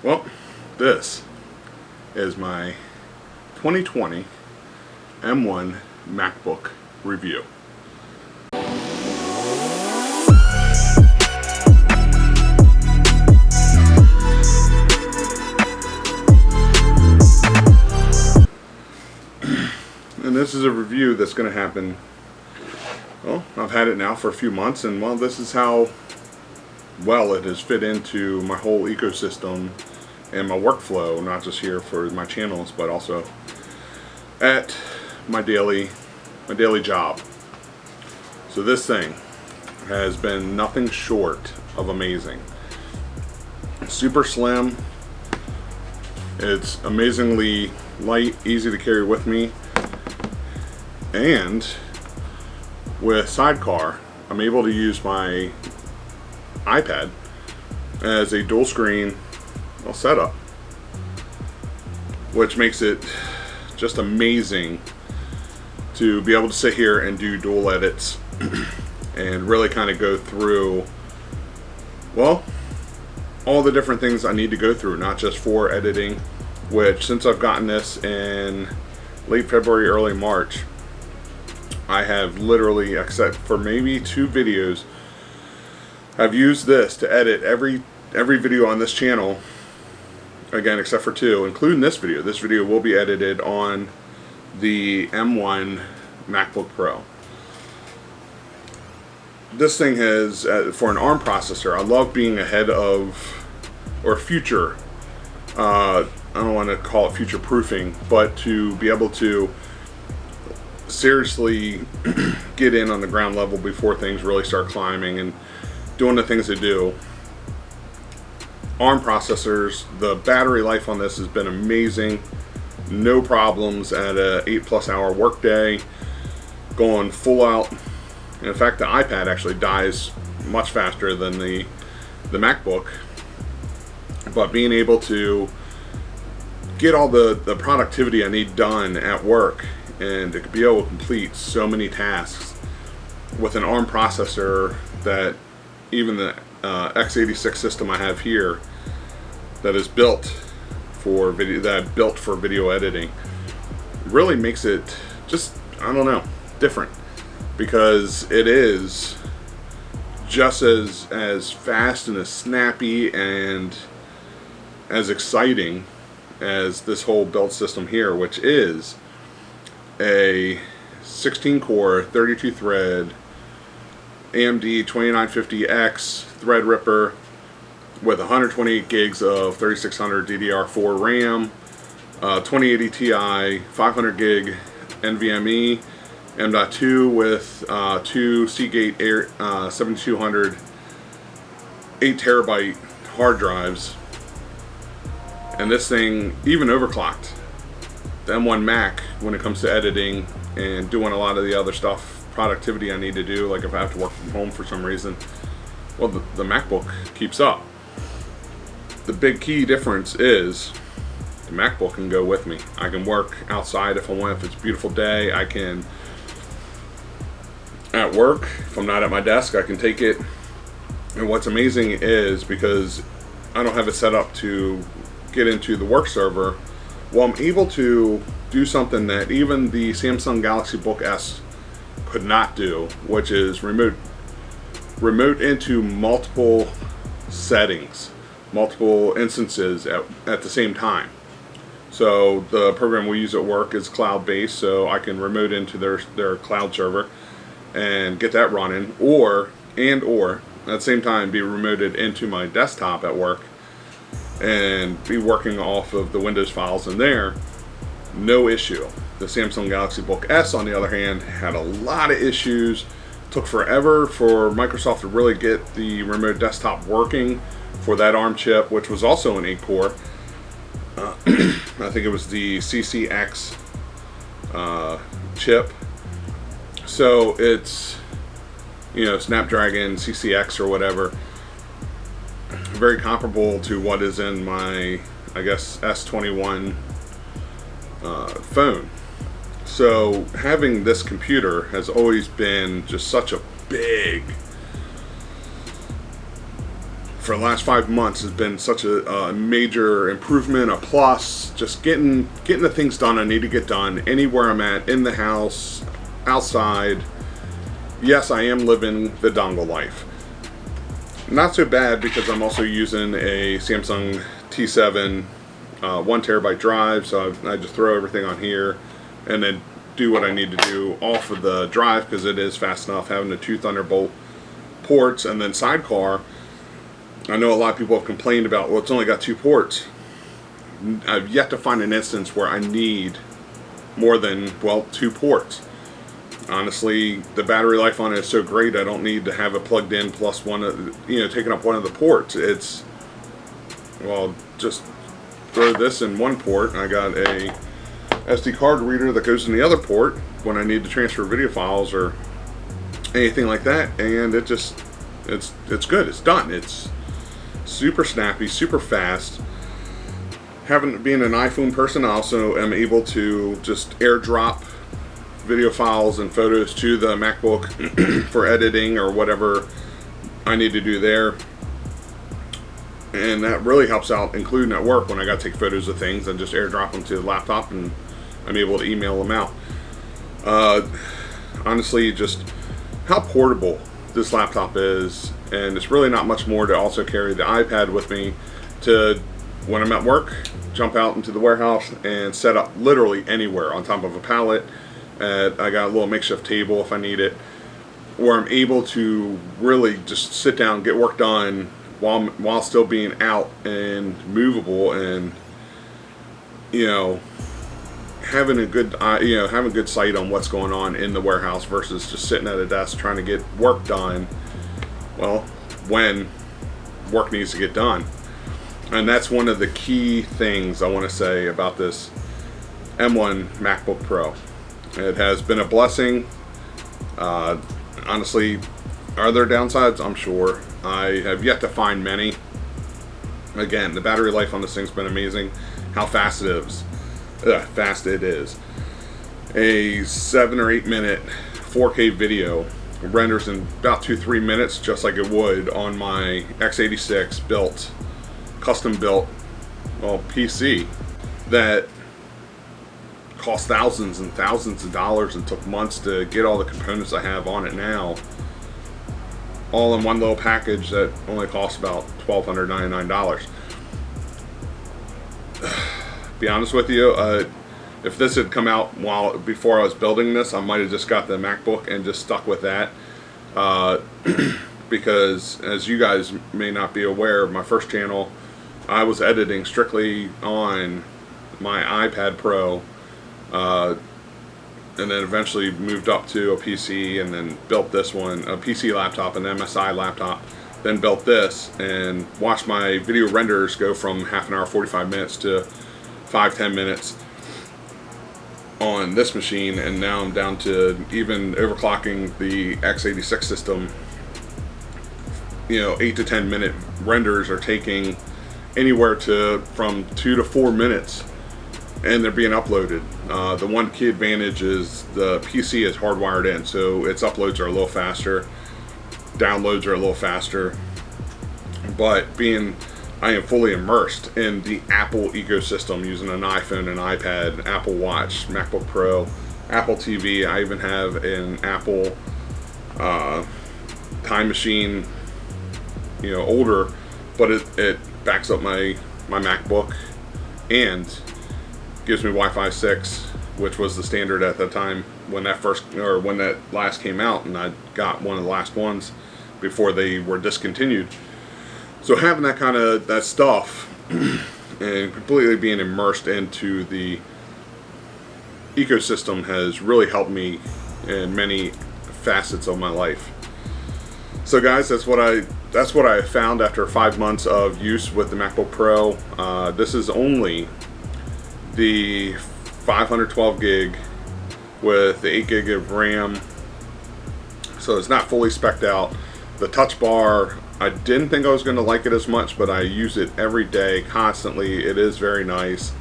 Well, this is my 2020 M1 MacBook review. And this is a review that's going to happen, well, I've had it now for a few months, and well, this is how well it has fit into my whole ecosystem and my workflow, not just here for my channels, but also at my daily job. So this thing has been nothing short of amazing. Super slim. It's amazingly light, easy to carry with me, and with Sidecar, I'm able to use my iPad as a dual screen setup, which makes it just amazing to be able to sit here and do dual edits and really kind of go through, well, all the different things I need to go through, not just for editing, which since I've gotten this in late February, early March, I have literally, except for maybe 2 videos, I've used this to edit every video on this channel, again except for 2, including this video. This video will be edited on the M1 MacBook Pro. This thing has, for an ARM processor, I love being ahead of, or future, I don't want to call it future proofing, but to be able to seriously get in on the ground level before things really start climbing and doing the things they do. ARM processors, the battery life on this has been amazing. No problems at a 8+ hour workday, going full out. In fact, the iPad actually dies much faster than the MacBook, but being able to get all the productivity I need done at work and to be able to complete so many tasks with an ARM processor that even the x86 system I have here that is built for video editing really makes it just, I don't know, different, because it is just as fast and as snappy and as exciting as this whole build system here, which is a 16-core 32-thread AMD 2950X Threadripper with 128 gigs of 3600 DDR4 RAM, 2080 Ti, 500 gig NVMe, M.2 with 2 Seagate Air 7200 8TB hard drives, and this thing even overclocked the M1 Mac when it comes to editing and doing a lot of the other stuff, productivity I need to do, like if I have to work from home for some reason. Well, the MacBook keeps up. The big key difference is the MacBook can go with me. I can work outside if I want. If it's a beautiful day, I can, at work, if I'm not at my desk, I can take it. And what's amazing is, because I don't have it set up to get into the work server, well, I'm able to do something that even the Samsung Galaxy Book S could not do, which is remote into multiple settings, multiple instances at the same time. So the program we use at work is cloud-based, so I can remote into their cloud server and get that running, or at the same time be remoted into my desktop at work and be working off of the Windows files in there, no issue. The Samsung Galaxy Book S, on the other hand, had a lot of issues. Took forever for Microsoft to really get the remote desktop working for that ARM chip, which was also an 8-core. I think it was the CCX chip. So it's, Snapdragon CCX or whatever. Very comparable to what is in my, I guess, S21 phone. So having this computer has always been just such a big for the last 5 months has been such a major improvement, a plus. Just getting the things done I need to get done anywhere I'm at, in the house, outside. Yes, I am living the dongle life. Not so bad, because I'm also using a Samsung T7 1 terabyte drive, so I just throw everything on here and then do what I need to do off of the drive, because it is fast enough having the 2 Thunderbolt ports. And then sidecar, I know a lot of people have complained about, well, it's only got 2 ports. I've yet to find an instance where I need more than, well, 2 ports. Honestly, the battery life on it is so great, I don't need to have it plugged in plus one of, taking up one of the ports. It's, well, just throw this in one port. I got a SD card reader that goes in the other port when I need to transfer video files or anything like that, and it just, it's good. It's done. It's super snappy, super fast. Being an iPhone person, I also am able to just AirDrop video files and photos to the MacBook for editing or whatever I need to do there. And that really helps out, including at work when I got to take photos of things and just AirDrop them to the laptop, and I'm able to email them out. Honestly, just how portable this laptop is, and it's really not much more to also carry the iPad with me to, when I'm at work, jump out into the warehouse and set up literally anywhere on top of a pallet. I got a little makeshift table if I need it, where I'm able to really just sit down, get work done while still being out and movable, and having a good sight on what's going on in the warehouse versus just sitting at a desk trying to get work done, well, when work needs to get done. And that's one of the key things I want to say about this M1 MacBook Pro. It has been a blessing. Honestly, are there downsides? I'm sure. I have yet to find many. Again, the battery life on this thing's been amazing. How fast it is. A 7 or 8 minute 4K video renders in about 2-3 minutes, just like it would on my x86 custom built PC that cost thousands and thousands of dollars and took months to get all the components I have on it now, all in one little package that only costs about $1,299. Be honest with you, if this had come out before I was building this, I might have just got the MacBook and just stuck with that, because as you guys may not be aware, my first channel, I was editing strictly on my iPad Pro, and then eventually moved up to a PC, and then built this one, a PC laptop, an MSI laptop, then built this, and watched my video renders go from half an hour, 45 minutes to 5-10 minutes on this machine, and now I'm down to even overclocking the x86 system. 8 to 10 minute renders are taking anywhere from 2 to 4 minutes, and they're being uploaded. The one key advantage is the PC is hardwired in, so its uploads are a little faster, downloads are a little faster, but I am fully immersed in the Apple ecosystem using an iPhone, an iPad, Apple Watch, MacBook Pro, Apple TV. I even have an Apple Time Machine, older, but it backs up my MacBook and gives me Wi-Fi 6, which was the standard at the time when that last came out, and I got one of the last ones before they were discontinued. So having that stuff and completely being immersed into the ecosystem has really helped me in many facets of my life. So guys, that's what I found after 5 months of use with the MacBook Pro. This is only the 512 gig with the 8 gig of RAM, so it's not fully spec'd out. The touch bar, I didn't think I was going to like it as much, but I use it every day, constantly. It is very nice.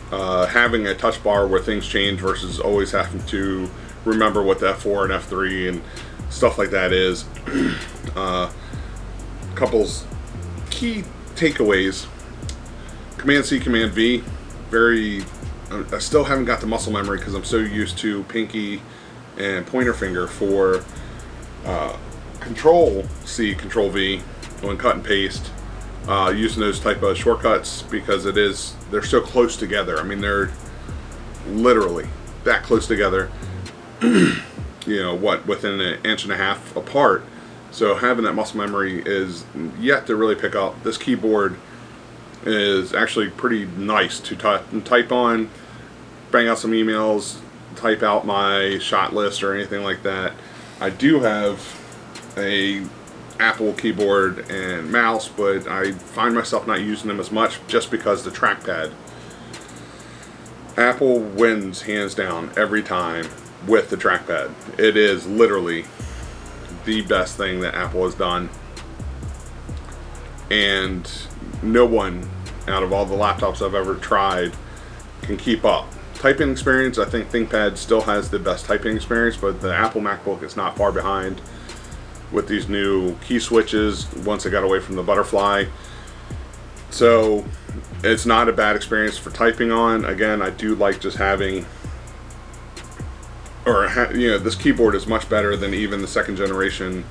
Having a touch bar where things change versus always having to remember what the F4 and F3 and stuff like that is. key takeaways: Command C, Command V. I still haven't got the muscle memory because I'm so used to pinky and pointer finger for Control C, Control V when cut and paste. Using those type of shortcuts because they're so close together. I mean, they're literally that close together. You know what, within an inch and a half apart. So having that muscle memory is yet to really pick up. This keyboard is actually pretty nice to type on, bang out some emails, type out my shot list or anything like that. I do have a Apple keyboard and mouse, but I find myself not using them as much just because the trackpad. Apple wins hands down every time with the trackpad. It is literally the best thing that Apple has done, and no one out of all the laptops I've ever tried can keep up. Typing experience, I think ThinkPad still has the best typing experience, but the Apple MacBook is not far behind with these new key switches once I got away from the butterfly. So it's not a bad experience for typing on. Again, I do like just having, this keyboard is much better than even the second generation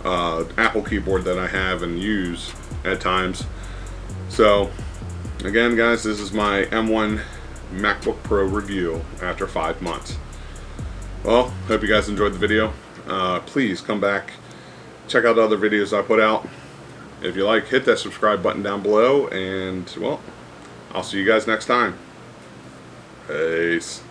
Apple keyboard that I have and use at times. So again, guys, this is my M1 MacBook Pro review after 5 months. Well, hope you guys enjoyed the video. Please come back, check out the other videos I put out. If you like, hit that subscribe button down below, and well, I'll see you guys next time. Peace.